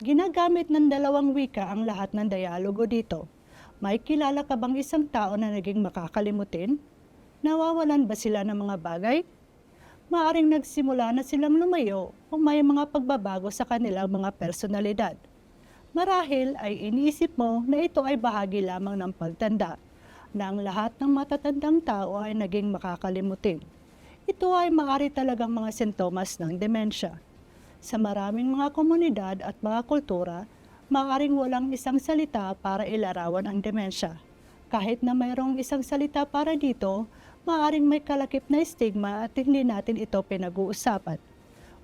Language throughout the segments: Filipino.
Ginagamit ng dalawang wika ang lahat ng dialogo dito. May kilala ka bang isang tao na naging makakalimutin? Nawawalan ba sila ng mga bagay? Maaring nagsimula na silang lumayo o may mga pagbabago sa kanilang mga personalidad. Marahil ay iniisip mo na ito ay bahagi lamang ng pagtanda, na ang lahat ng matatandang tao ay naging makakalimutin. Ito ay maaari talagang mga sintomas ng demensya. Sa maraming mga komunidad at mga kultura, maaaring walang isang salita para ilarawan ang demensya. Kahit na mayroong isang salita para dito, maaaring may kalakip na stigma at hindi natin ito pinag-uusapan.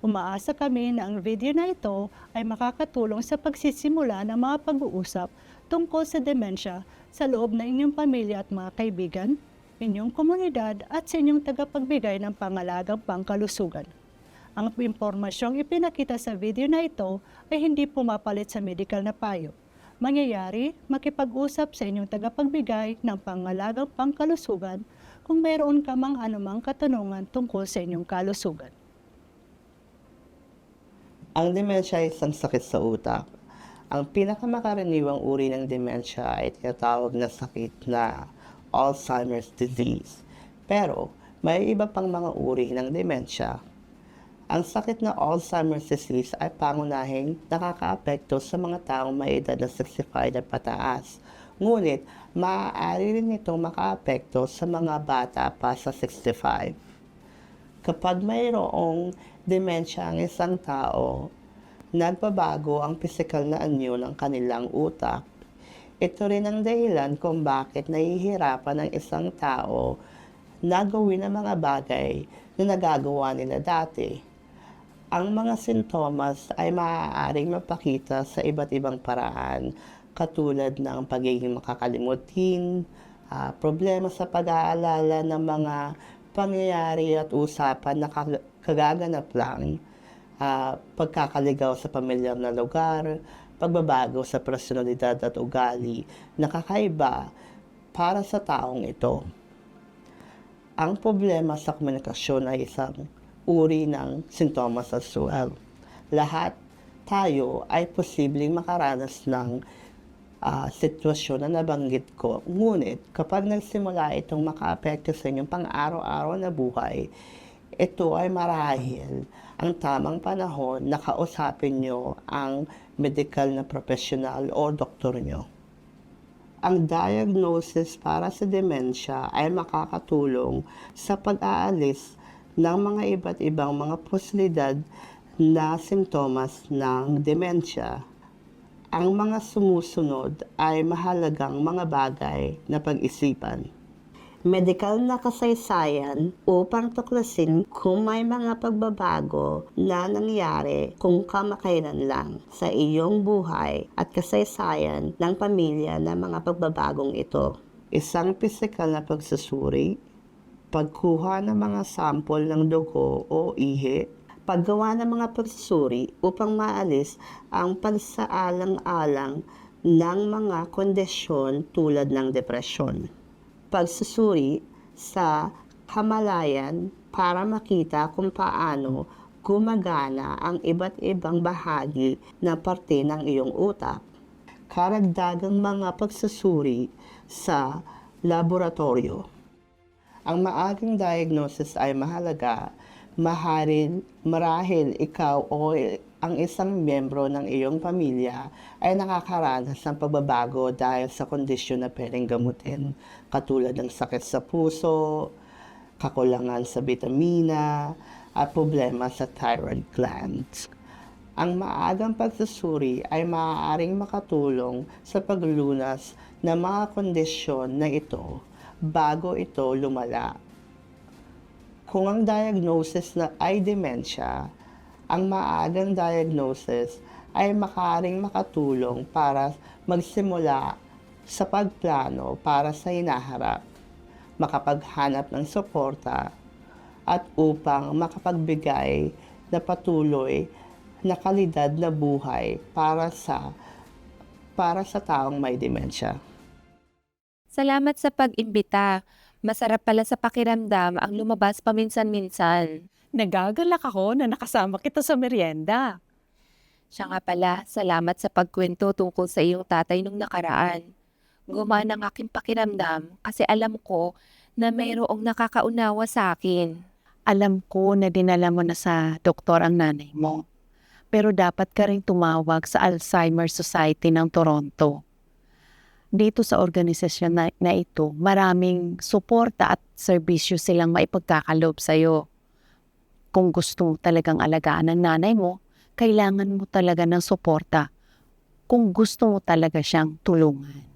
Umaasa kami na ang video na ito ay makakatulong sa pagsisimula ng mga pag-uusap tungkol sa demensya sa loob ng inyong pamilya at mga kaibigan, inyong komunidad at sa inyong tagapagbigay ng pangalagang pangkalusugan. Ang impormasyong ipinakita sa video na ito ay hindi pumapalit sa medical na payo. Mangyayari, makipag-usap sa inyong tagapagbigay ng pangalagang pangkalusugan kung mayroon ka mang anumang katanungan tungkol sa inyong kalusugan. Ang demensya ay isang sakit sa utak. Ang pinakamakaraniwang uri ng demensya ay tinatawag na sakit na Alzheimer's disease. Pero may iba pang mga uri ng demensya. Ang sakit na Alzheimer's disease ay pangunahing nakakaapekto sa mga taong may edad na 65 at pataas. Ngunit, maaari rin itong makaapekto sa mga bata pa sa 65. Kapag mayroong demensya ang isang tao, nagbabago ang pisikal na anyo ng kanilang utak. Ito rin ang dahilan kung bakit nahihirapan ang isang tao na gawin ang mga bagay na nagagawa nila dati. Ang mga sintomas ay maaaring mapakita sa iba't ibang paraan, katulad ng pagiging makakalimutin, problema sa pag-aalala ng mga pangyayari at usapan na kagaganap lang, pagkakaligaw sa pamilyar na lugar, pagbabago sa personalidad at ugali na kakaiba para sa taong ito. Ang problema sa komunikasyon ay isang uri ng sintomas as well. Lahat tayo ay posibleng makaranas ng sitwasyon na nabanggit ko. Ngunit kapag nagsimula itong makaapekto sa inyong pang-araw-araw na buhay, ito ay marahil ang tamang panahon na kausapin nyo ang medical na profesional o doktor nyo. Ang diagnosis para sa demensya ay makakatulong sa pag-aalis ng mga iba't ibang mga posibilidad na sintomas ng demensya. Ang mga sumusunod ay mahalagang mga bagay na pag-isipan. Medikal na kasaysayan upang tuklasin kung may mga pagbabago na nangyari kung kamakailan lang sa iyong buhay at kasaysayan ng pamilya ng mga pagbabagong ito. Isang pisikal na pagsusuri, pagkuha ng mga sampol ng dugo o ihi, paggawa ng mga pagsusuri upang maalis ang pagsaalang-alang ng mga kondisyon tulad ng depresyon. Pagsusuri sa kamalayan para makita kung paano gumagana ang iba't ibang bahagi na parte ng iyong utak. Karagdagang mga pagsusuri sa laboratorio. Ang maagang diagnosis ay mahalaga, marahil ikaw o ang isang miyembro ng iyong pamilya ay nakakaranas ng pagbabago dahil sa kondisyon na pwedeng gamutin, katulad ng sakit sa puso, kakulangan sa bitamina, at problema sa thyroid glands. Ang maagang pagsusuri ay maaaring makatulong sa paglulunas ng mga kondisyon na ito bago ito lumala. Kung ang diagnosis na ay demensya, ang maagang diagnosis ay maaaring makatulong para magsimula sa pagplano para sa hinaharap, makapaghanap ng suporta, at upang makapagbigay na patuloy na kalidad na buhay para sa taong may demensya. Salamat sa pag-imbita. Masarap pala sa pakiramdam ang lumabas paminsan-minsan. Nagagalak ako na nakasama kita sa merienda. Siya nga pala, salamat sa pagkwento tungkol sa iyong tatay nung nakaraan. Gumana ang aking pakiramdam kasi alam ko na mayroong nakakaunawa sa akin. Alam ko na dinala mo na sa doktor ang nanay mo. Pero dapat ka rin tumawag sa Alzheimer's Society ng Toronto. Dito sa organisasyon na ito, maraming suporta at serbisyo silang maipagkakaloob sa'yo. Kung gusto mo talagang alagaan ang nanay mo, kailangan mo talaga ng suporta. Kung gusto mo talaga siyang tulungan.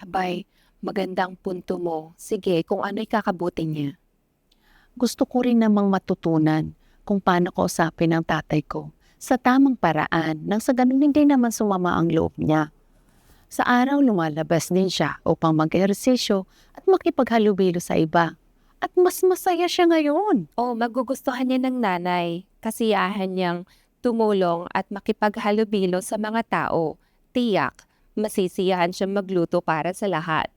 Abay, magandang punto mo. Sige, kung ano'y kakabuti niya. Gusto ko rin namang matutunan kung paano kausapin ang tatay ko sa tamang paraan nang sa ganun hindi naman sumama ang loob niya. Sa araw lumalabas din siya upang mag-ehersisyo at makipaghalubilo sa iba. At mas masaya siya ngayon. Oh, magugustuhan niya ng nanay. Kasiyahan niyang tumulong at makipaghalubilo sa mga tao. Tiyak, masisiyahan siyang magluto para sa lahat.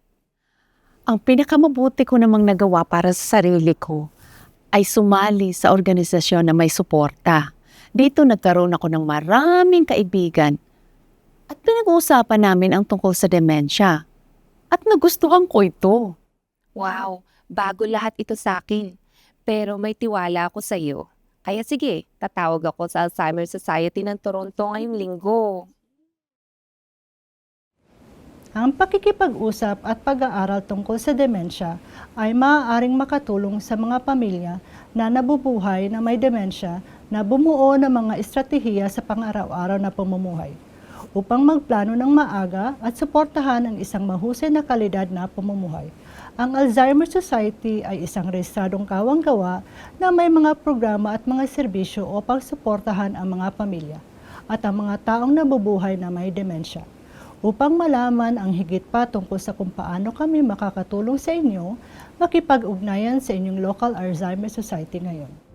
Ang pinakamabuti ko namang nagawa para sa sarili ko ay sumali sa organisasyon na may suporta. Dito nagkaroon ako ng maraming kaibigan at pinag-uusapan namin ang tungkol sa demensya. At nagustuhan ko ito. Wow, bago lahat ito sa akin. Pero may tiwala ako sa iyo. Kaya sige, tatawag ako sa Alzheimer's Society ng Toronto ngayong linggo. Ang pakikipag-usap at pag-aaral tungkol sa demensya ay maaaring makatulong sa mga pamilya na nabubuhay na may demensya na bumuo ng mga estratehiya sa pang-araw-araw na pamumuhay upang magplano ng maaga at suportahan ang isang mahusay na kalidad na pamumuhay. Ang Alzheimer's Society ay isang rehistradong kawang-gawa na may mga programa at mga serbisyo upang suportahan ang mga pamilya at ang mga taong nabubuhay na may demensya. Upang malaman ang higit pa tungkol sa kung paano kami makakatulong sa inyo, makipag-ugnayan sa inyong local Alzheimer's Society ngayon.